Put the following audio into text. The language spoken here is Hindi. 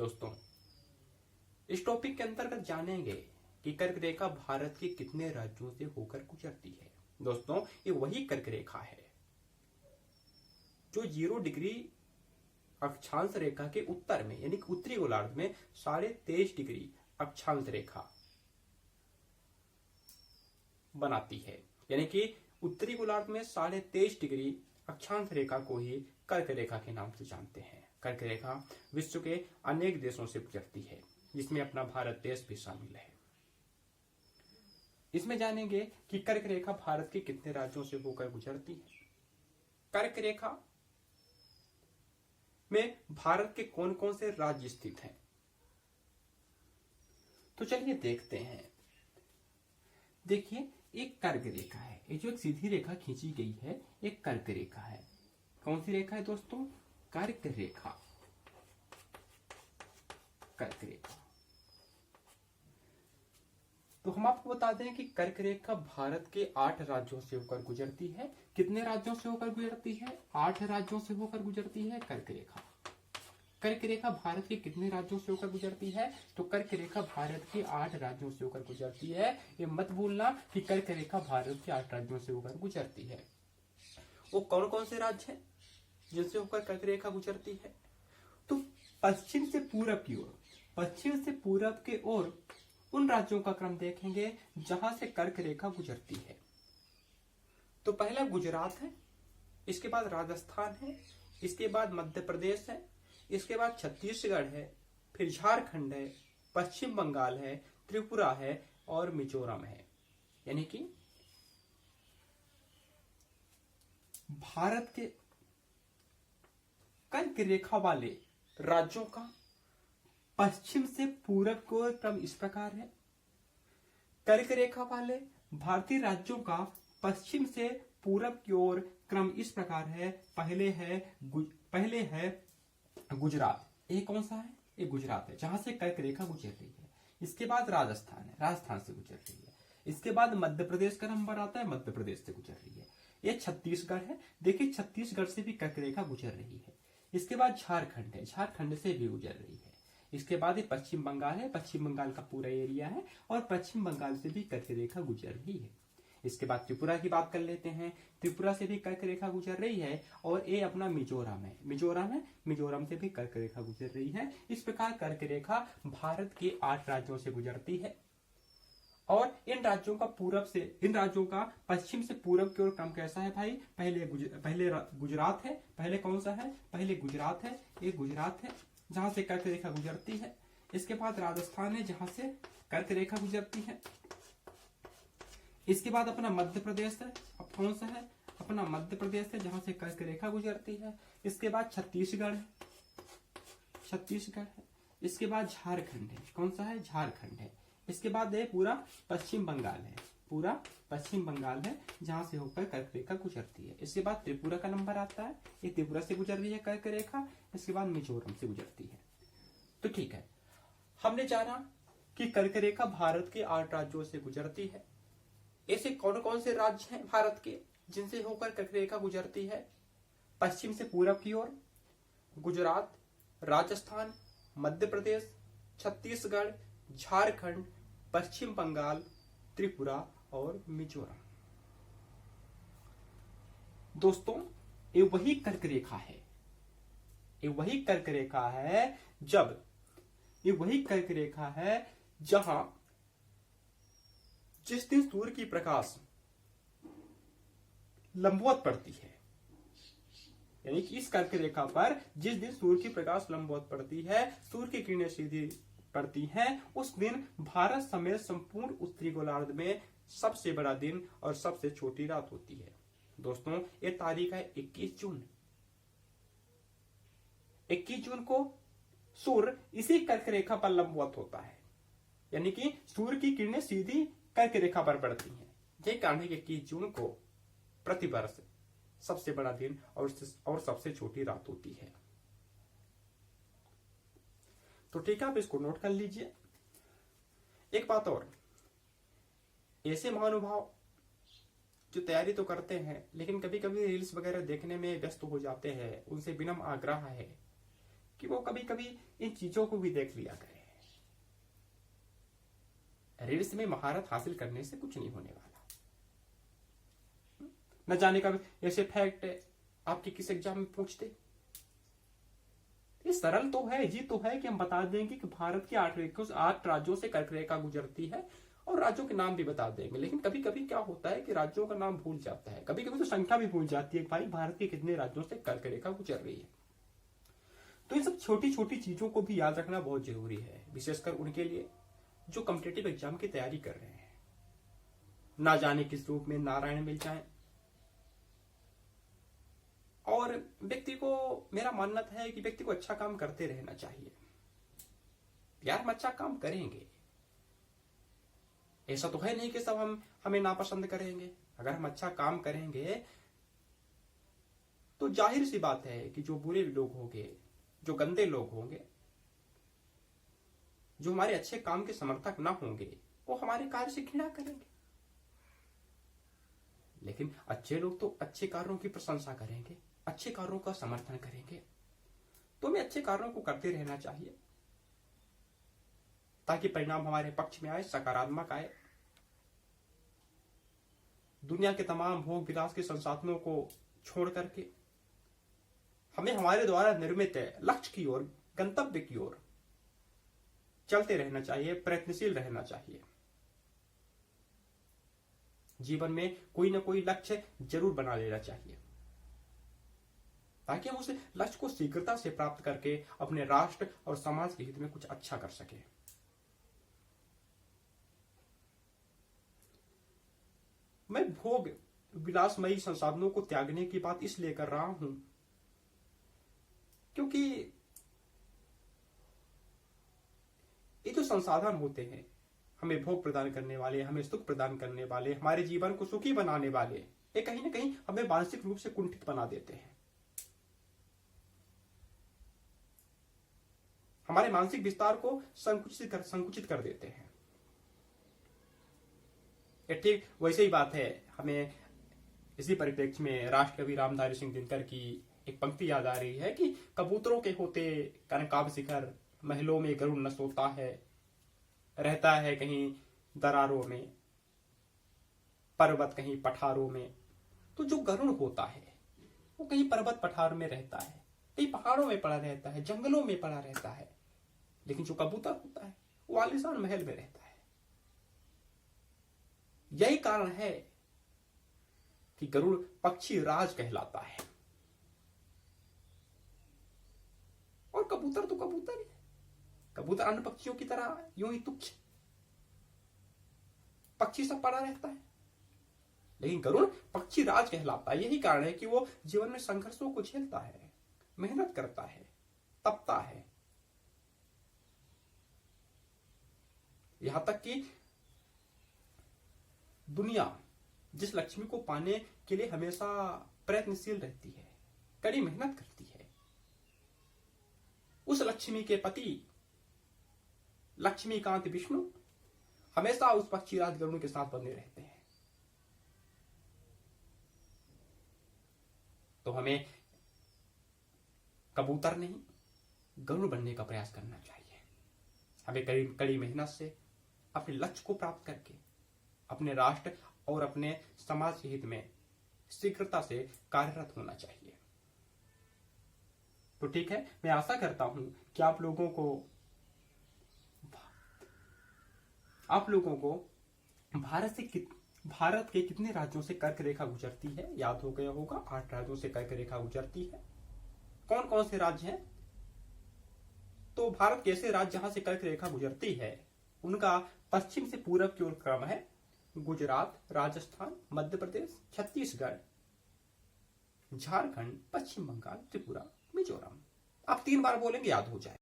दोस्तों, इस टॉपिक के अंतर्गत जानेंगे कि कर्क रेखा भारत के कितने राज्यों से होकर गुजरती है। दोस्तों, ये वही कर्क रेखा है जो 0 डिग्री अक्षांश रेखा के उत्तर में यानी कि उत्तरी गोलार्ध में 23.5 डिग्री अक्षांश रेखा बनाती है। यानी कि उत्तरी गोलार्ध में 23.5 डिग्री अक्षांश रेखा को ही कर्क रेखा के नाम से जानते हैं। कर्क रेखा विश्व के अनेक देशों से गुजरती है, जिसमें अपना भारत देश भी शामिल है। इसमें जानेंगे कि कर्क रेखा भारत के कितने राज्यों से होकर गुजरती है। कर्क रेखा में भारत के कौन कौन से राज्य स्थित हैं, तो चलिए देखते हैं। देखिए, एक कर्क रेखा है, ये जो एक सीधी रेखा खींची गई है, एक कर्क रेखा है। कौन सी रेखा है दोस्तों? कर्क रेखा। कर्क रेखा। तो हम आपको बता दें कि कर्क रेखा भारत के 8 राज्यों से होकर गुजरती है। कितने राज्यों से होकर गुजरती है? 8 राज्यों से होकर गुजरती है कर्क रेखा। कर्क रेखा भारत के कितने राज्यों से होकर गुजरती है? तो कर्क रेखा भारत के 8 राज्यों से होकर गुजरती है। ये मत भूलना कि कर्क रेखा भारत के 8 राज्यों से होकर गुजरती है। वो कौन कौन से राज्य हैं जिनसे होकर कर्क रेखा गुजरती है? तो पश्चिम से पूरब की ओर, पश्चिम से पूरब के ओर उन राज्यों का क्रम देखेंगे जहां से कर्क रेखा गुजरती है। तो पहला गुजरात है, इसके बाद राजस्थान है, इसके बाद मध्य प्रदेश है, इसके बाद छत्तीसगढ़ है, फिर झारखंड है, पश्चिम बंगाल है, त्रिपुरा है और मिजोरम है। यानी कि भारत के कर्क रेखा वाले राज्यों का पश्चिम से पूरब की ओर क्रम इस प्रकार है। कर्क रेखा वाले भारतीय राज्यों का पश्चिम से पूरब की ओर क्रम इस प्रकार है। पहले है गुजरात। ये कौन सा है? ये गुजरात है, जहां से कर्क रेखा गुजर रही है। इसके बाद राजस्थान है, राजस्थान से गुजर रही है। इसके बाद मध्य प्रदेश का नंबर आता है, मध्य प्रदेश से गुजर रही है। ये छत्तीसगढ़ है, देखिए छत्तीसगढ़ से भी कर्क रेखा गुजर रही है। इसके बाद झारखंड है, झारखंड से भी गुजर रही है। इसके बाद ये पश्चिम बंगाल है, पश्चिम बंगाल का पूरा एरिया है और पश्चिम बंगाल से भी कर्क रेखा गुजर रही है। इसके बाद त्रिपुरा की बात कर लेते हैं। त्रिपुरा से भी कर्क रेखा गुजर रही है और ये अपना मिजोरम है, मिजोरम से भी कर्क रेखा गुजर रही है। इस प्रकार कर्क रेखा भारत के 8 राज्यों से गुजरती है और इन राज्यों का पश्चिम से पूरब की ओर क्रम कैसा है भाई? पहले गुजरात है। पहले कौन सा है? पहले गुजरात है, ये गुजरात है जहां से कर्क रेखा गुजरती है। इसके बाद राजस्थान है, जहां से कर्क रेखा गुजरती है। इसके बाद अपना मध्य प्रदेश है। अब कौन सा है? अपना मध्य प्रदेश है, जहां से कर्क रेखा गुजरती है। इसके बाद छत्तीसगढ़ है। इसके बाद झारखंड है। कौन सा है? झारखंड है। इसके बाद ये पूरा पश्चिम बंगाल है, जहां से होकर कर्क रेखा गुजरती है। इसके बाद त्रिपुरा का नंबर आता है, ये त्रिपुरा से गुजर रही है कर्क रेखा। इसके बाद मिजोरम से गुजरती है। तो ठीक है, हमने जाना कि कर्क रेखा भारत के 8 राज्यों से गुजरती है। ऐसे कौन कौन से राज्य हैं भारत के जिनसे होकर कर्क रेखा गुजरती है? पश्चिम से पूरब की ओर गुजरात, राजस्थान, मध्य प्रदेश, छत्तीसगढ़, झारखंड, पश्चिम बंगाल, त्रिपुरा और मिजोरम। दोस्तों, ये वही कर्क रेखा है, जहां जिस दिन सूर्य की प्रकाश लंबवत पड़ती है, यानी कि इस कर्क रेखा पर जिस दिन सूर्य की प्रकाश लंबवत पड़ती है, सूर्य की किरणें सीधी पड़ती हैं, उस दिन भारत समेत संपूर्ण उत्तरी गोलार्ध में सबसे बड़ा दिन और सबसे छोटी रात होती है। दोस्तों, ये तारीख है 21 जून। 21 जून को सूर्य इसी कर्क रेखा पर लंबवत होता है, यानी कि सूर्य की किरणें सीधी कर्क रेखा पर पड़ती हैं। ये कारण है कि 21 जून को प्रतिवर्ष सबसे बड़ा दिन और सबसे छोटी रात होती है। तो ठीक है, आप इसको नोट कर लीजिए। एक बात और, ऐसे महानुभाव जो तैयारी तो करते हैं लेकिन कभी कभी रील्स वगैरह देखने में व्यस्त हो जाते हैं, उनसे विनम्र आग्रह है कि वो कभी कभी इन चीजों को भी देख लिया करें। रील्स में महारत हासिल करने से कुछ नहीं होने वाला। न जाने का ऐसे फैक्ट आपके किस एग्जाम में पूछते। ये सरल तो है, जी तो है कि हम बता देंगे कि भारत की 8 राज्यों से कर्क रेखा गुजरती है और राज्यों के नाम भी बता देंगे। लेकिन कभी कभी क्या होता है कि राज्यों का नाम भूल जाता है, कभी कभी तो संख्या भी भूल जाती है, भाई भारत के कितने राज्यों से कर्क रेखा गुजर रही है। तो इन सब छोटी छोटी चीजों को भी याद रखना बहुत जरूरी है, विशेषकर उनके लिए जो कॉम्पिटिटिव एग्जाम की तैयारी कर रहे हैं। ना जाने किस रूप में नारायण मिल जाए। और व्यक्ति को, मेरा मानना है कि व्यक्ति को अच्छा काम करते रहना चाहिए। यार हम अच्छा काम करेंगे, ऐसा तो है नहीं कि सब हमें नापसंद करेंगे। अगर हम अच्छा काम करेंगे तो जाहिर सी बात है कि जो बुरे लोग होंगे, जो गंदे लोग होंगे, जो हमारे अच्छे काम के समर्थक ना होंगे, वो हमारे कार्य से घृणा करेंगे। लेकिन अच्छे लोग तो अच्छे कार्यों की प्रशंसा करेंगे, अच्छे कार्यों का समर्थन करेंगे। तो हमें अच्छे कार्यों को करते रहना चाहिए ताकि परिणाम हमारे पक्ष में आए, सकारात्मक आए। दुनिया के तमाम भोग विलास के संसाधनों को छोड़ करके हमें हमारे द्वारा निर्मित लक्ष्य की ओर, गंतव्य की ओर चलते रहना चाहिए, प्रयत्नशील रहना चाहिए। जीवन में कोई ना कोई लक्ष्य जरूर बना लेना चाहिए ताकि हम उस लक्ष्य को शीघ्रता से प्राप्त करके अपने राष्ट्र और समाज के हित में कुछ अच्छा कर सके। मैं भोग विलासमयी संसाधनों को त्यागने की बात इसलिए कर रहा हूं क्योंकि ये जो संसाधन होते हैं, हमें भोग प्रदान करने वाले, हमें सुख प्रदान करने वाले, हमारे जीवन को सुखी बनाने वाले, ये कहीं ना कहीं हमें मानसिक रूप से कुंठित बना देते हैं। हमारे मानसिक विस्तार को संकुचित कर देते हैं। ये ठीक वैसे ही बात है। हमें इसी परिप्रेक्ष्य में राष्ट्रकवि रामधारी सिंह दिनकर की एक पंक्ति याद आ रही है कि कबूतरों के होते कनकाब शिखर, महलों में गरुड़ न सोता है, रहता है कहीं दरारों में, पर्वत कहीं पठारों में। तो जो गरुड़ होता है वो कहीं पर्वत पठार में रहता है, कहीं पहाड़ों में पड़ा रहता है, जंगलों में पड़ा रहता है। लेकिन जो कबूतर होता है वो आलीशान महल में रहता है। यही कारण है कि गरुड़ पक्षी राज कहलाता है। और कबूतर तो कबूतर ही है। कबूतर अन्य पक्षियों की तरह यूं ही तुच्छ पक्षी सब पड़ा रहता है, लेकिन गरुड़ पक्षी राज कहलाता है। यही कारण है कि वो जीवन में संघर्षों को झेलता है, मेहनत करता है, तपता है, यहां तक कि दुनिया जिस लक्ष्मी को पाने के लिए हमेशा प्रयत्नशील रहती है, कड़ी मेहनत करती है, उस लक्ष्मी के पति लक्ष्मीकांत विष्णु हमेशा उस पक्षीराज गरुड़ के साथ बने रहते हैं। तो हमें कबूतर नहीं, गरुड़ बनने का प्रयास करना चाहिए। हमें कड़ी मेहनत से अपने लक्ष्य को प्राप्त करके अपने राष्ट्र और अपने समाज के हित में शीघ्रता से कार्यरत होना चाहिए। तो ठीक है, मैं आशा करता हूं कि आप लोगों को भारत के कितने राज्यों से कर्क रेखा गुजरती है याद हो गया होगा। 8 राज्यों से कर्क रेखा गुजरती है। कौन कौन से राज्य हैं? तो भारत के ऐसे राज्य जहां से कर्क रेखा गुजरती है उनका पश्चिम से पूरब की ओर क्रम है: गुजरात, राजस्थान, मध्य प्रदेश, छत्तीसगढ़, झारखंड, पश्चिम बंगाल, त्रिपुरा, मिजोरम। आप 3 बार बोलेंगे, याद हो जाए।